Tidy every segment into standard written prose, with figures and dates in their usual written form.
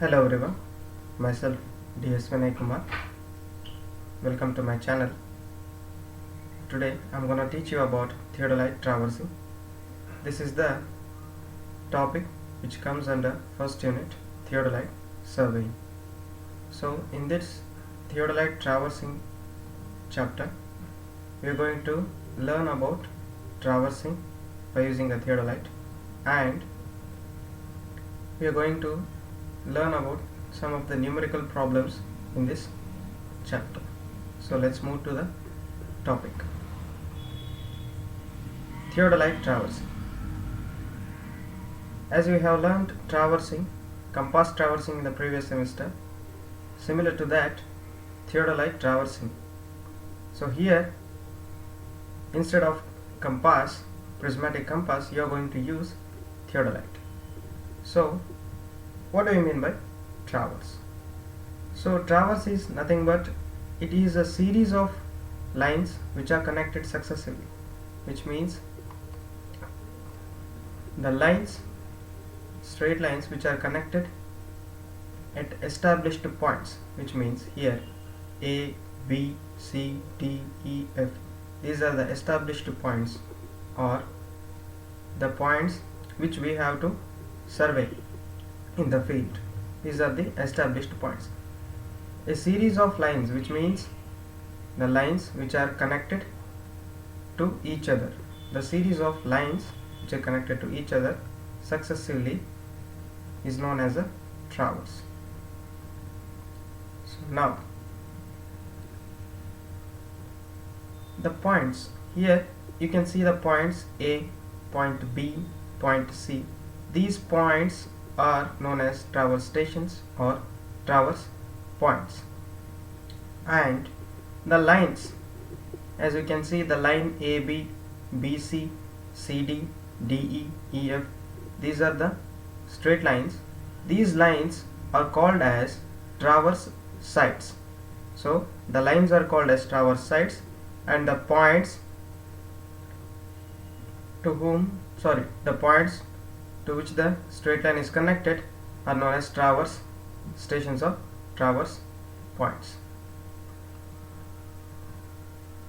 Hello everyone, myself DS Vinay Kumar. Welcome to my channel. Today I'm gonna teach you about theodolite traversing. This is the topic which comes under first unit, theodolite surveying. So in this theodolite traversing chapter, we are going to learn about traversing by using a theodolite, and we are going to learn about some of the numerical problems in this chapter. So let's move to the topic. Theodolite traversing. As we have learned traversing, compass traversing in the previous semester, similar to that, theodolite traversing. So here, instead of compass, prismatic compass, you are going to use theodolite. So what do you mean by traverse? So traverse is nothing but it is a series of lines which are connected successively, which means the lines, straight lines which are connected at established points, which means here A, B, C, D, E, F. These are the established points, or the points which we have to survey in the field. These are the established points. A series of lines, which means the lines which are connected to each other. The series of lines which are connected to each other successively is known as a traverse. So now the points, here you can see the points A, point B, point C. These points are known as traverse stations or traverse points, and the lines, as you can see, the line AB, BC, CD, DE, EF, these are the straight lines. These lines are called as traverse sites. So the lines are called as traverse sites, and the points the points to which the straight line is connected are known as traverse stations or traverse points.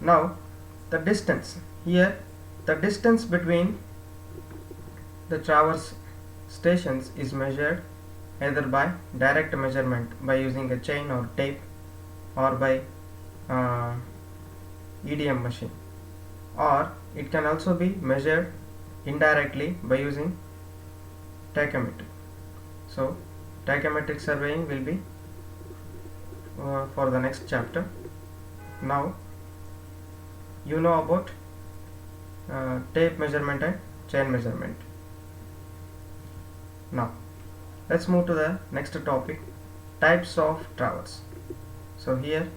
Now the distance, here the distance between the traverse stations is measured either by direct measurement by using a chain or tape, or by EDM machine, or it can also be measured indirectly by using tachymetric. So tachymetric surveying will be for the next chapter. Now you know about tape measurement and chain measurement. Now let's move to the next topic, types of traverse. So here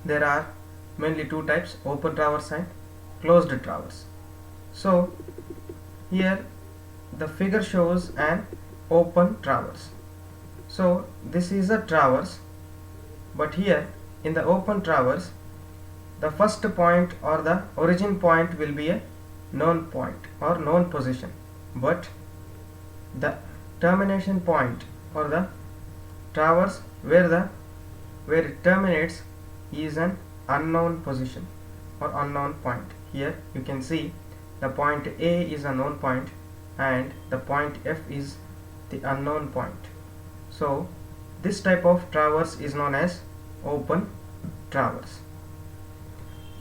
there are mainly two types, open traverse and closed traverse. So here the figure shows an open traverse. So this is a traverse, but here in the open traverse, the first point or the origin point will be a known point or known position, but the termination point or the traverse where it terminates is an unknown position or unknown point. Here you can see the point A is a known point and the point F is the unknown point. So this type of traverse is known as open traverse.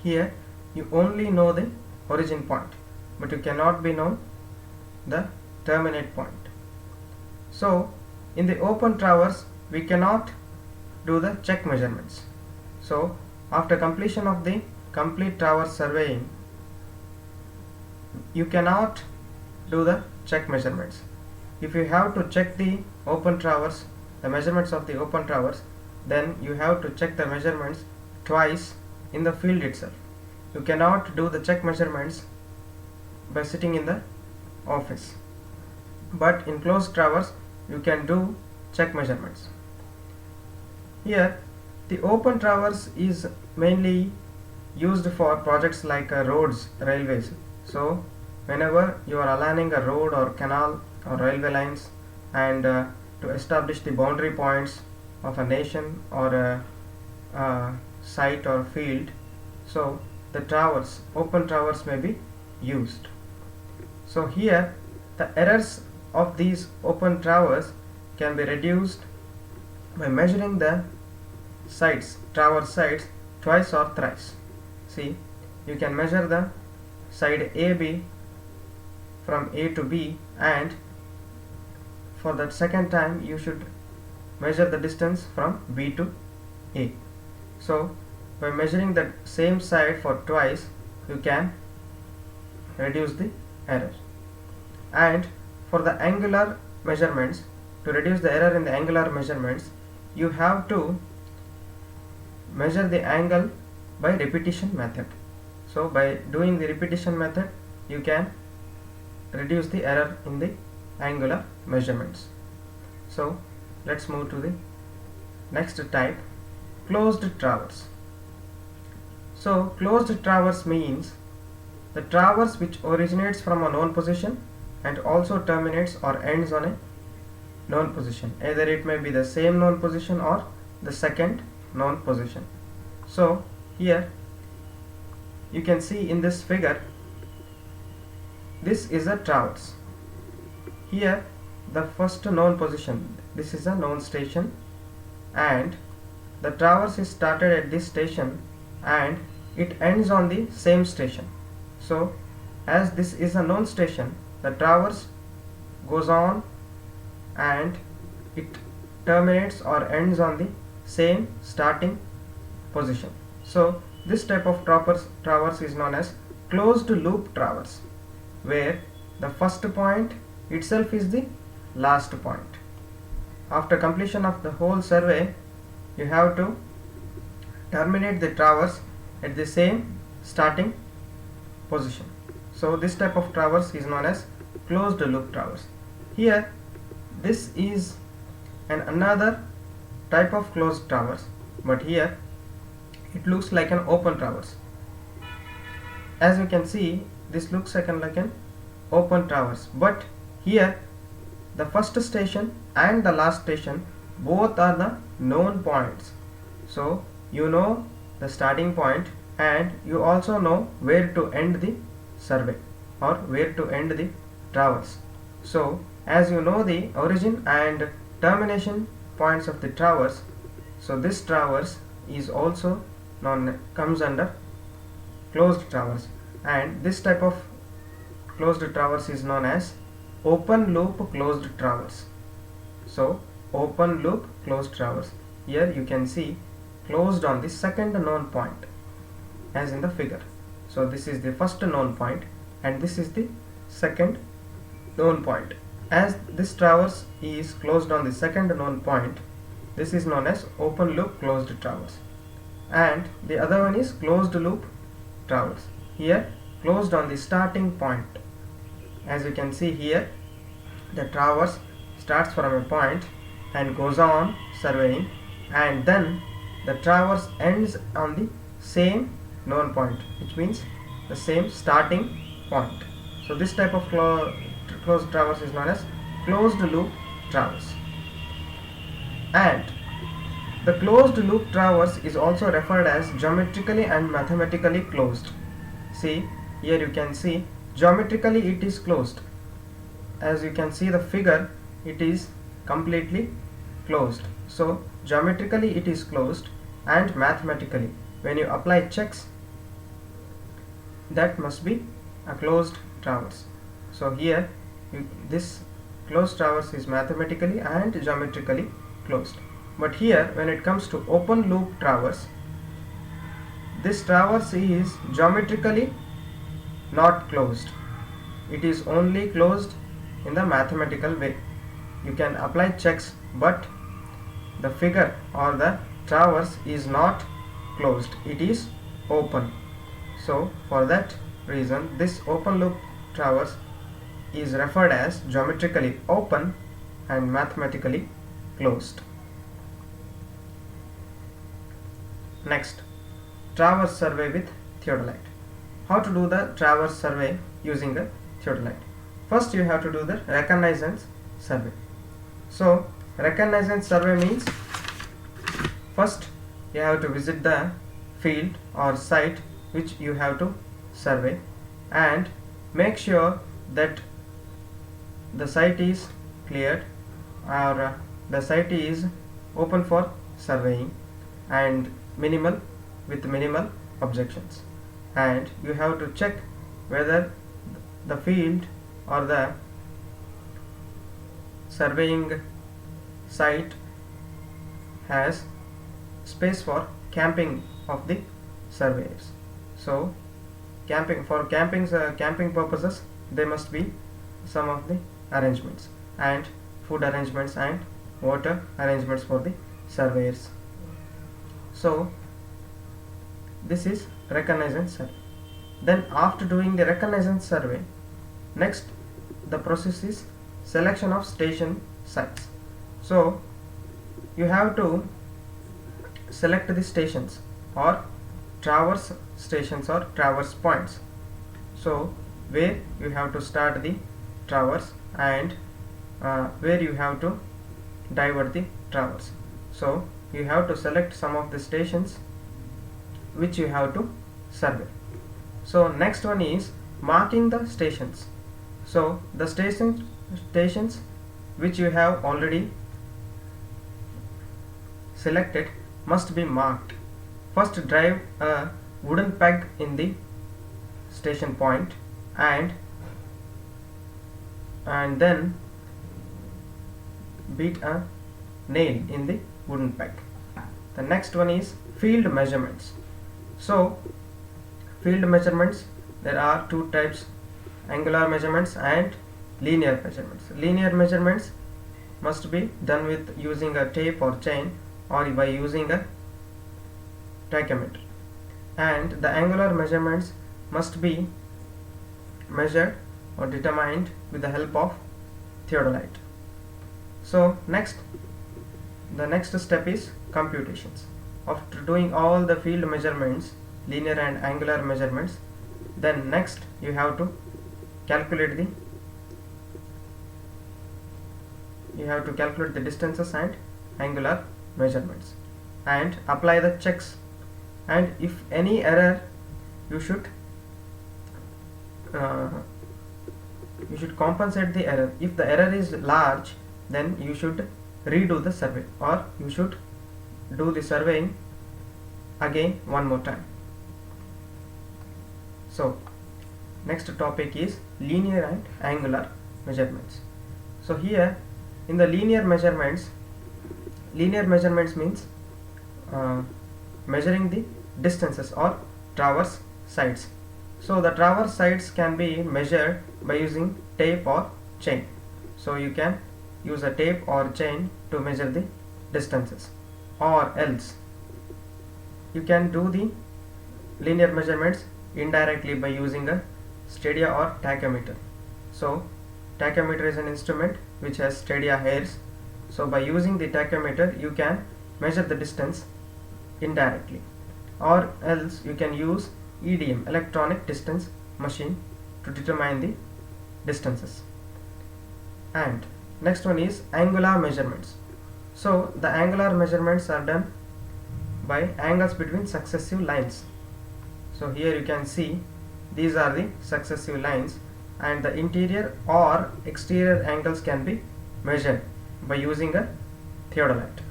Here you only know the origin point, but you cannot be known the terminate point. So in the open traverse we cannot do the check measurements. So after completion of the complete traverse surveying, you cannot do the check measurements. If you have to check the open traverse, the measurements of the open traverse, then you have to check the measurements twice in the field itself. You cannot do the check measurements by sitting in the office, but in closed traverse you can do check measurements. Here the open traverse is mainly used for projects like roads, railways. So whenever you are aligning a road or canal or railway lines, and to establish the boundary points of a nation or a site or field. So the traverse, open traverse may be used. So here the errors of these open traverse can be reduced by measuring the sides, traverse sides, twice or thrice. See, you can measure the side AB from A to B, and for that second time you should measure the distance from B to A. So by measuring the same side for twice, you can reduce the error. And for the angular measurements, to reduce the error in the angular measurements, you have to measure the angle by repetition method. So by doing the repetition method, you can reduce the error in the angular measurements. So let's move to the next type, closed traverse. So closed traverse means the traverse which originates from a known position and also terminates or ends on a known position. Either it may be the same known position or the second known position. So here you can see in this figure, this is a traverse. Here the first known position, this is a known station, and the traverse is started at this station and it ends on the same station. So as this is a known station, the traverse goes on and it terminates or ends on the same starting position. So this type of traverse is known as closed loop traverse, where the first point itself is the last point. After completion of the whole survey, you have to terminate the traverse at the same starting position. So this type of traverse is known as closed loop traverse. Here this is another type of closed traverse, but here it looks like an open traverse. As you can see, this looks like an open traverse, but here the first station and the last station both are the known points. So you know the starting point and you also know where to end the survey or where to end the traverse. So as you know the origin and termination points of the traverse, so this traverse is also comes under closed traverse, and this type of closed traverse is known as open loop closed traverse. So open loop closed traverse, here you can see closed on the second known point as in the figure. So this is the first known point and this is the second known point. As this traverse is closed on the second known point, this is known as open loop closed traverse, and the other one is closed loop traverse, here closed on the starting point. As you can see here, the traverse starts from a point and goes on surveying, and then the traverse ends on the same known point, which means the same starting point. So this type of closed traverse is known as closed loop traverse. And the closed loop traverse is also referred as geometrically and mathematically closed. See, here you can see geometrically it is closed. As you can see the figure, it is completely closed. So geometrically it is closed, and mathematically when you apply checks, that must be a closed traverse. So here this closed traverse is mathematically and geometrically closed. But here when it comes to open loop traverse, this traverse is geometrically not closed. It is only closed in the mathematical way. You can apply checks, but the figure or the traverse is not closed, it is open. So for that reason, this open loop traverse is referred as geometrically open and mathematically closed. Next, traverse survey with theodolite. How to do the traverse survey using a theodolite? First you have to do the reconnaissance survey. So Reconnaissance survey means first you have to visit the field or site which you have to survey and make sure that the site is cleared or the site is open for surveying and minimal objections, and you have to check whether the field or the surveying site has space for camping of the surveyors. So camping purposes there must be some of the arrangements and food arrangements and water arrangements for the surveyors. So this is reconnaissance survey. Then after doing the reconnaissance survey, next the process is selection of station sites. So you have to select the stations or traverse stations or traverse points. So where you have to start the traverse and where you have to divert the traverse. So you have to select some of the stations which you have to survey. So next one is marking the stations. So the stations which you have already selected must be marked. First drive a wooden peg in the station point and then beat a nail in the wooden peg. The next one is field measurements. So field measurements, there are two types: angular measurements and linear measurements. Linear measurements must be done with using a tape or chain or by using a tachymeter, and the angular measurements must be measured or determined with the help of theodolite. So the next step is computations. After doing all the field measurements, linear and angular measurements, then next you have to calculate the distances and angular measurements and apply the checks, and if any error you should compensate the error. If the error is large, then you should redo the survey or you should do the surveying again one more time. So next topic is linear and angular measurements. So here in the linear measurements means measuring the distances or traverse sides. So the traverse sides can be measured by using tape or chain. So you can use a tape or chain to measure the distances, or else you can do the linear measurements indirectly by using a stadia or tachymeter. So tachymeter is an instrument which has stadia hairs. So by using the tachymeter you can measure the distance indirectly, or else you can use EDM, electronic distance machine, to determine the distances. And next one is angular measurements. So the angular measurements are done by angles between successive lines. So here you can see these are the successive lines, and the interior or exterior angles can be measured by using a theodolite.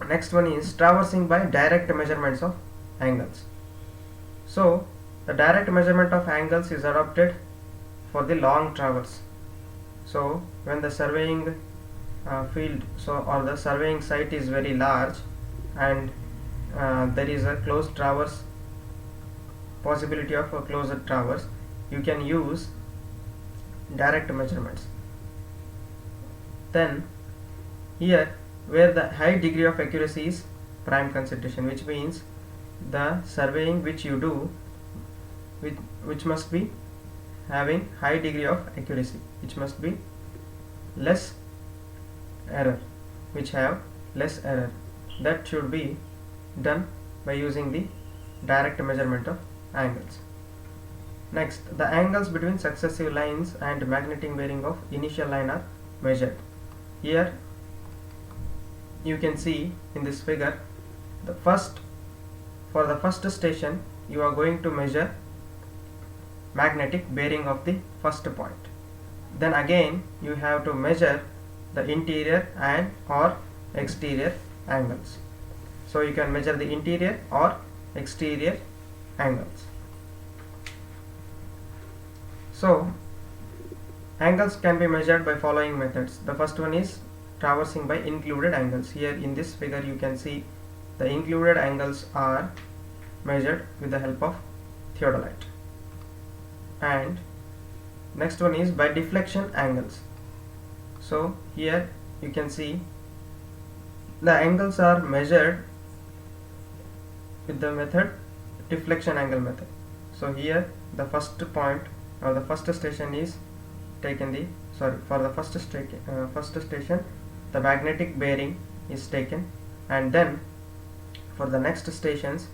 Next one is traversing by direct measurements of angles. So the direct measurement of angles is adopted for the long traverse. So when the surveying field or the surveying site is very large and there is a closed traverse, possibility of a closed traverse, you can use direct measurements. Then here where the high degree of accuracy is prime consideration, which means the surveying which you do which must be having high degree of accuracy, which must be less error, which have less error, that should be done by using the direct measurement of angles. Next, the angles between successive lines and magnetic bearing of initial line are measured. Here you can see in this figure, for the first station you are going to measure magnetic bearing of the first point. Then again you have to measure the interior and or exterior angles. So you can measure the interior or exterior angles. So angles can be measured by following methods. The first one is traversing by included angles. Here in this figure you can see the included angles are measured with the help of theodolite. And next one is by deflection angles. So here you can see the angles are measured with the method deflection angle method. So here the first point or the first station is taken for the first station the magnetic bearing is taken, and then for the next stations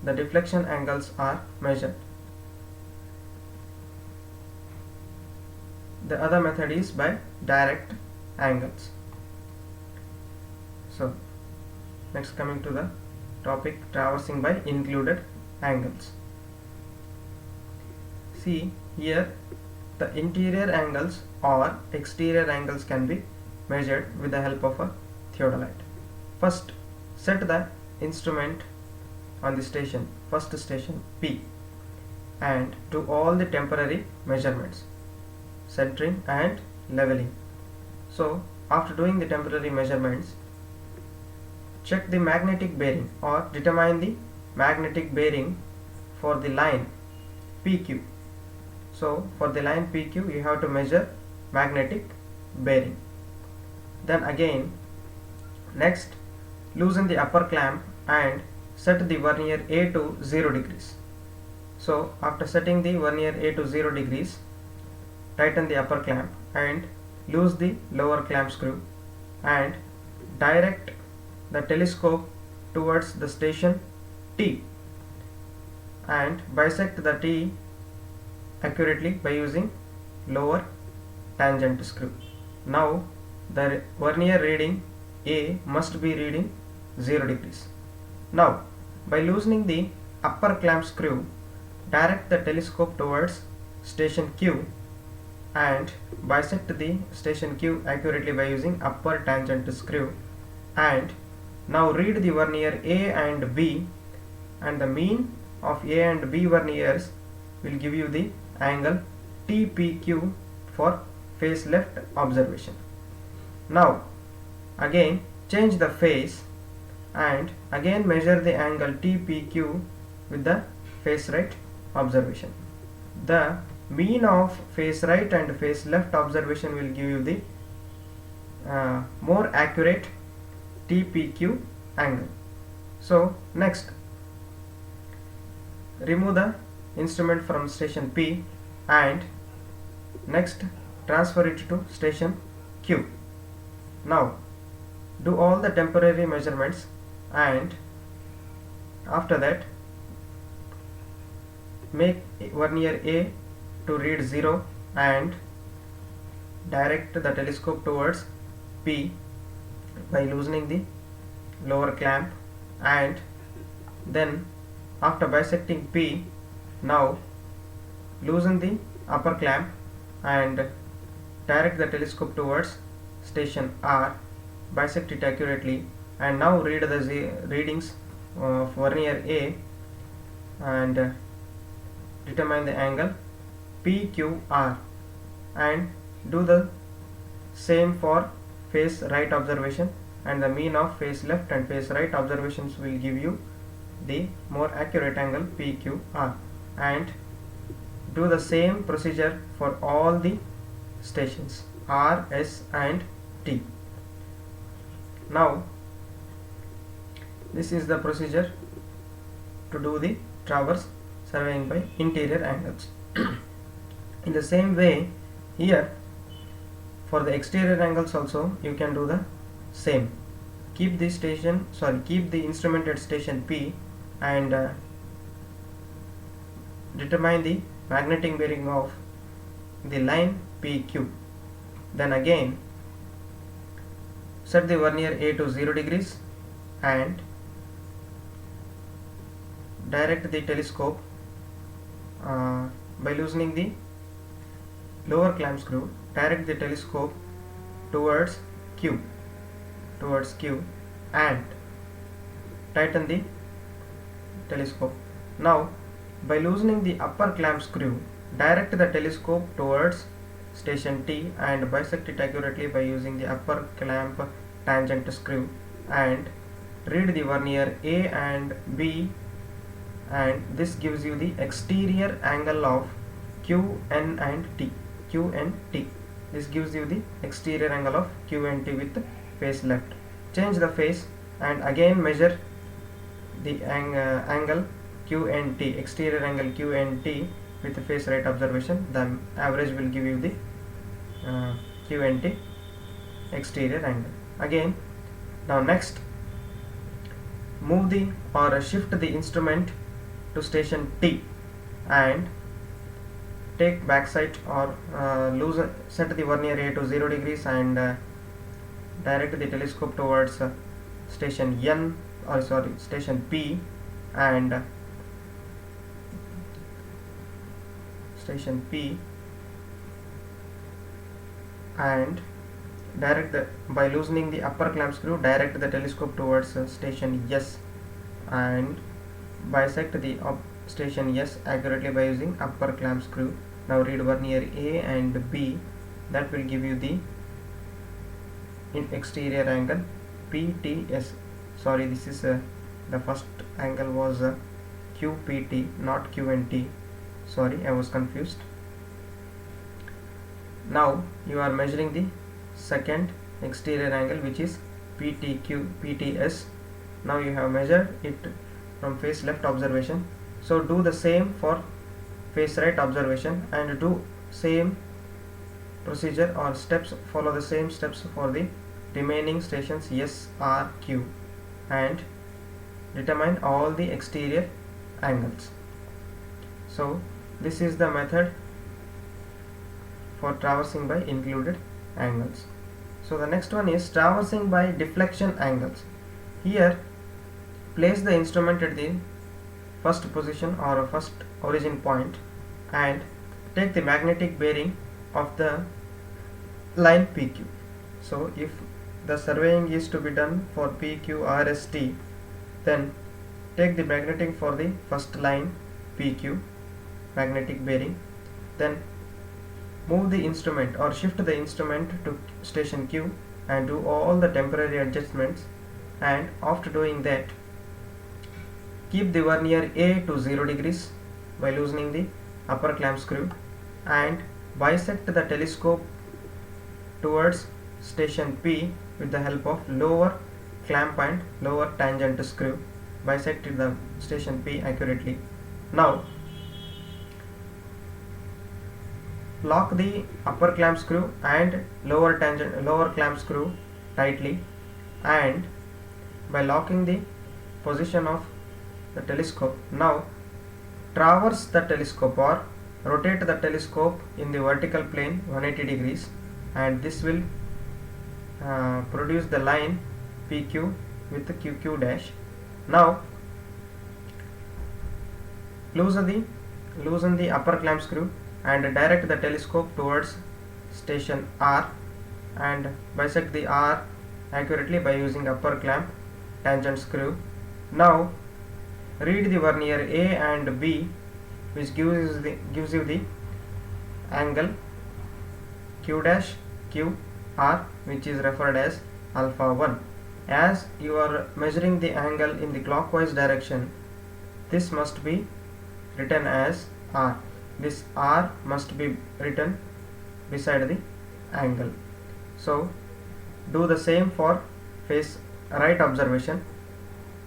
the deflection angles are measured. The other method is by direct angles. So next, coming to the topic traversing by included angles. See here the interior angles or exterior angles can be measured with the help of a theodolite. First, set the instrument on the first station P, and do all the temporary measurements, centering and leveling. So after doing the temporary measurements, check the magnetic bearing or determine the magnetic bearing for the line PQ. So for the line PQ you have to measure magnetic bearing. Then again, next, loosen the upper clamp and set the vernier A to 0 degrees. So after setting the vernier A to 0 degrees, tighten the upper clamp and loose the lower clamp screw and direct the telescope towards the station T and bisect the T accurately by using lower tangent screw. Now the vernier reading A must be reading 0 degrees. Now by loosening the upper clamp screw, direct the telescope towards station Q and bisect the station Q accurately by using upper tangent screw, and now read the vernier A and B, and the mean of A and B verniers will give you the angle TPQ for face left observation. Now again change the face and again measure the angle TPQ with the face right observation. The mean of face right and face left observation will give you the more accurate TPQ angle. So next, remove the instrument from station P and next transfer it to station Q. Now do all the temporary measurements, and after that make vernier A to read 0 and direct the telescope towards P by loosening the lower clamp, and then after bisecting P, now loosen the upper clamp and direct the telescope towards station R, bisect it accurately, and now read the readings of vernier A and determine the angle PQR, and do the same for face right observation, and the mean of face left and face right observations will give you the more accurate angle PQR, and do the same procedure for all the stations R, S and T. Now this is the procedure to do the traverse surveying by interior angles. In the same way, here for the exterior angles also you can do the same. Keep the instrument at station P and determine the magnetic bearing of the line PQ. Then again set the vernier A to 0 degrees and direct the telescope by loosening the lower clamp screw. Direct the telescope towards Q and tighten the telescope. Now by loosening the upper clamp screw, direct the telescope towards station T and bisect it accurately by using the upper clamp tangent screw, and read the vernier A and B, and this gives you the exterior angle of QN and T. This gives you the exterior angle of QNT with face left. Change the face and again measure the angle QNT, exterior angle QNT with the face right observation. The average will give you the QNT exterior angle. Again, now next move the or shift the instrument to station T and take backside or set the vernier A to 0 degrees and direct the telescope towards station station P and by loosening the upper clamp screw, direct the telescope towards station S and bisect the station S accurately by using upper clamp screw. Now read vernier A and B, that will give you the exterior angle PTS. Sorry, this is the first angle was QPT, not QNT. Sorry, I was confused. Now you are measuring the second exterior angle, which is PTS. Now you have measured it from face left observation. So do the same for face right observation and do same procedure or steps, follow the same steps for the remaining stations S, R, Q and determine all the exterior angles. So this is the method for traversing by included angles. So the next one is traversing by deflection angles. Here place the instrument at the first position or first origin point and take the magnetic bearing of the line PQ. So if the surveying is to be done for PQRST, then take the magnetic for the first line PQ, magnetic bearing, then move the instrument or shift the instrument to station Q and do all the temporary adjustments, and after doing that keep the vernier A to 0 degrees by loosening the upper clamp screw and bisect the telescope towards station P with the help of lower clamp and lower tangent screw. Bisect the station P accurately. Now lock the upper clamp screw and lower clamp screw tightly, and by locking the position of the telescope, now traverse the telescope or rotate the telescope in the vertical plane 180 degrees, and this will produce the line PQ with the QQ dash. Now loosen the upper clamp screw and direct the telescope towards station R and bisect the R accurately by using upper clamp tangent screw. Now read the vernier A and B, which gives you the angle Q dash Q R, which is referred as alpha 1. As you are measuring the angle in the clockwise direction, this must be written as R. This R must be written beside the angle. So do the same for face right observation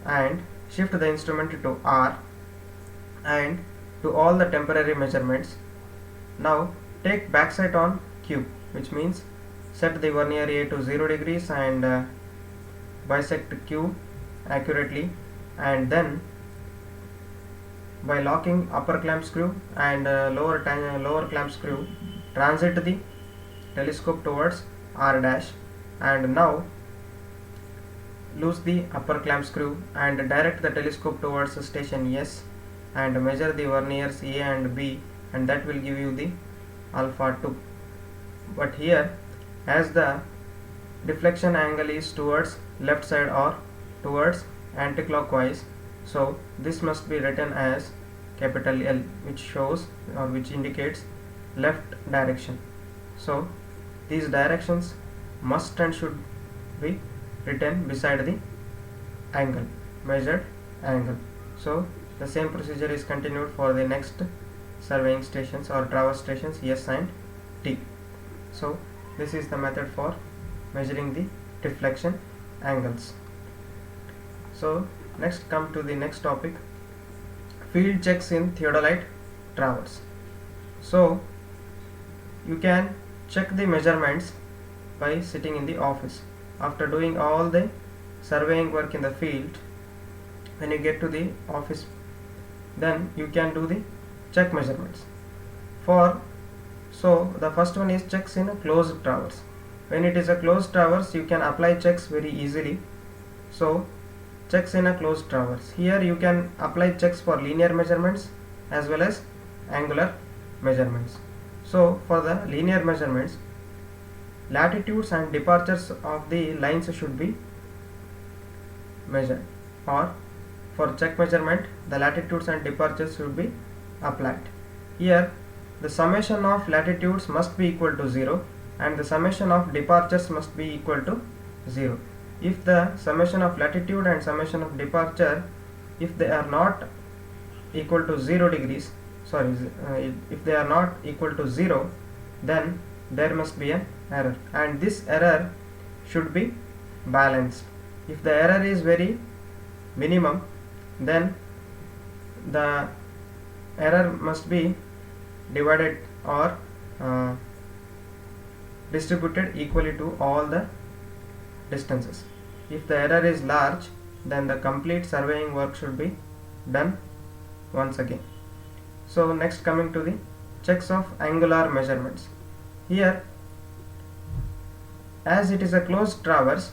and shift the instrument to R and do all the temporary measurements. Now take backside on Q, which means set the vernier A to 0 degrees and bisect Q accurately, and then by locking upper clamp screw and lower clamp screw, transit the telescope towards R dash, and now loose the upper clamp screw and direct the telescope towards station S and measure the verniers A and B, and that will give you the alpha 2. But here, as the deflection angle is towards left side or towards anticlockwise, so this must be written as capital L, which shows or which indicates left direction. So these directions must and should be written beside the angle, measured angle. So the same procedure is continued for the next surveying stations or traverse stations S and T. So this is the method for measuring the deflection angles. So next come to the next topic, field checks in theodolite traverse. So you can check the measurements by sitting in the office. After doing all the surveying work in the field, when you get to the office, then you can do the check measurements. So the first one is checks in a closed traverse. When it is a closed traverse, you can apply checks very easily. So checks in a closed traverse. Here you can apply checks for linear measurements as well as angular measurements. So for the linear measurements, latitudes and departures of the lines should be measured, or for check measurement, the latitudes and departures should be applied. Here the summation of latitudes must be equal to 0 and the summation of departures must be equal to 0. If the summation of latitude and summation of departure, if they are not equal to 0 degrees, if they are not equal to 0, then there must be an error, and this error should be balanced. If the error is very minimum, then the error must be divided or distributed equally to all the distances. If the error is large, then the complete surveying work should be done once again. So next, coming to the checks of angular measurements. Here, as it is a closed traverse,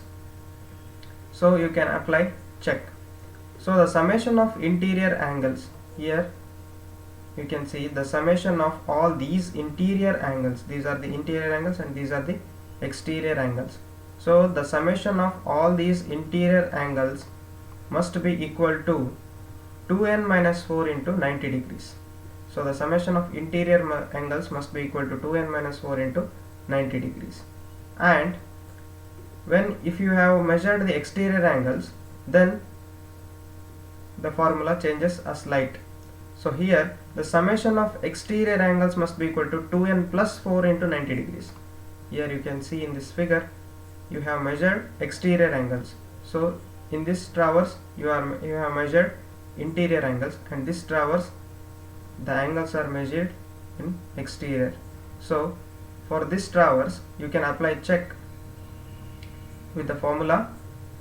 so you can apply check. So the summation of interior angles, here you can see the summation of all these interior angles. These are the interior angles and these are the exterior angles. So the summation of all these interior angles must be equal to 2n minus 4 into 90 degrees. So the summation of interior angles must be equal to 2n minus 4 into 90 degrees. And if you have measured the exterior angles, then the formula changes a slight. So here the summation of exterior angles must be equal to 2n plus 4 into 90 degrees. Here you can see in this figure, you have measured exterior angles. So in this traverse you have measured interior angles, and this traverse the angles are measured in exterior. So for this traverse you can apply check with the formula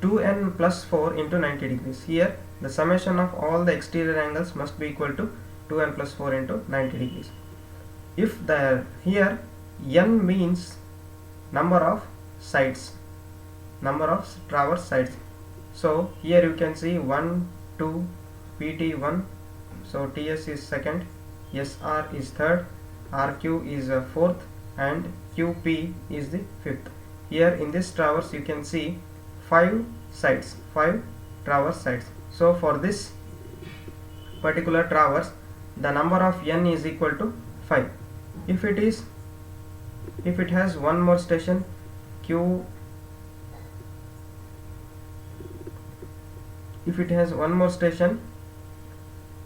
2n plus 4 into 90 degrees. Here the summation of all the exterior angles must be equal to 2n plus 4 into 90 degrees. If here n means number of sides, number of traverse sides. So here you can see 1, 2, PT1, so TS is second, SR is third, RQ is fourth, and QP is the fifth. Here in this traverse you can see 5 traverse sides. So for this particular traverse, the number of n is equal to 5. If it has one more station if it has one more station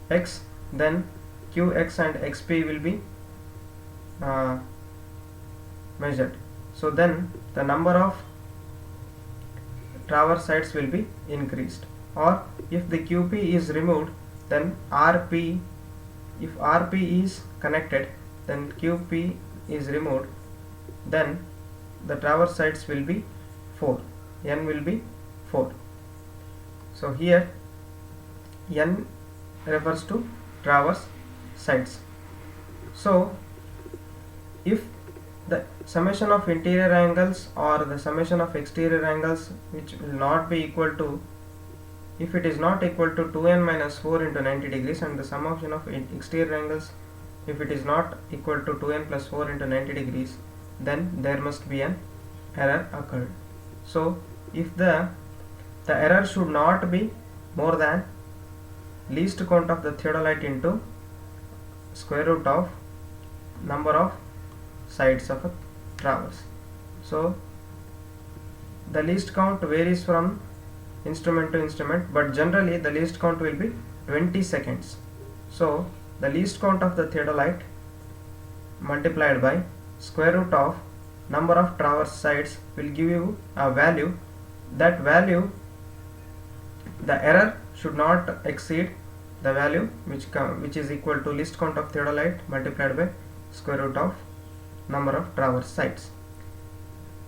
X, then QX and XP will be measured. So then the number of traverse sides will be increased. Or if the QP is removed, then RP, if RP is connected, then QP is removed, then the traverse sides will be 4, n will be 4. So here n refers to traverse sides. So if the summation of interior angles or the summation of exterior angles which will not be equal to, if it is not equal to 2n minus 4 into 90 degrees, and the summation of exterior angles if it is not equal to 2n plus 4 into 90 degrees, then there must be an error occurred. So if the error should not be more than least count of the theodolite into square root of number of sides of a traverse. So the least count varies from instrument to instrument, but generally the least count will be 20 seconds. So the least count of the theodolite multiplied by square root of number of traverse sides will give you a value. That value, the error should not exceed the value which is equal to least count of theodolite multiplied by square root of number of traverse sides.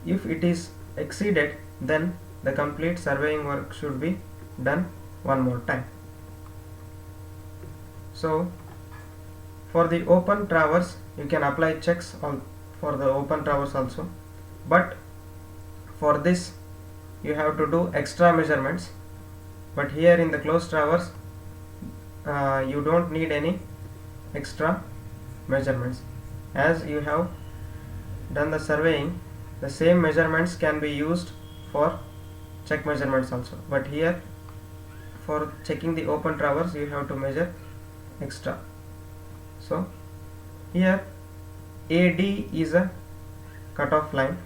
If it is exceeded, then the complete surveying work should be done one more time. So for the open traverse you can apply checks for the open traverse also, but for this you have to do extra measurements. But here in the closed traverse you don't need any extra measurements, as you have done the surveying. The same measurements can be used for check measurements also, but here for checking the open traverse you have to measure extra. So here AD is a cutoff line.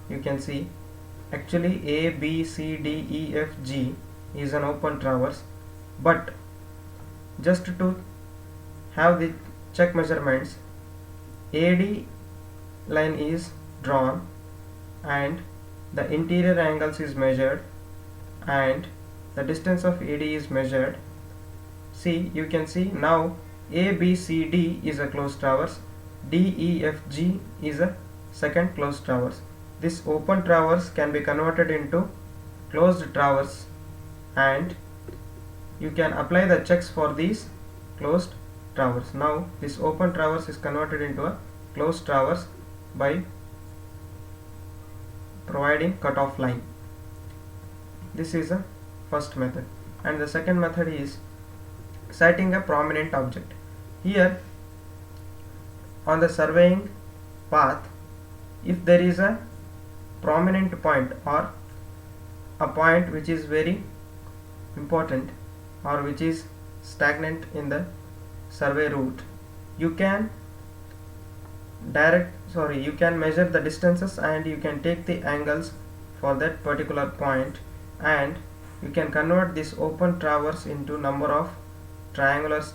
You can see actually A, B, C, D, E, F, G is an open traverse, but just to have the check measurements, AD line is drawn and the interior angles is measured and the distance of AD is measured. See, you can see now A, B, C, D is a closed traverse, D, E, F, G is a second closed traverse. This open traverse can be converted into closed traverse, and you can apply the checks for these closed traverse. Now this open traverse is converted into a closed traverse by providing cutoff line. This is the first method, and the second method is sighting a prominent object. Here on the surveying path, if there is a prominent point or a point which is very important or which is stagnant in the survey route, you can measure the distances and you can take the angles for that particular point, and you can convert this open traverse into number of triangles,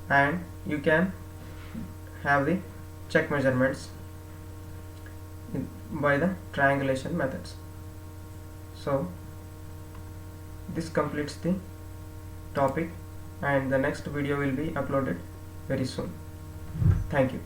and you can have the check measurements by the triangulation methods. So this completes the topic, and the next video will be uploaded very soon. Thank you.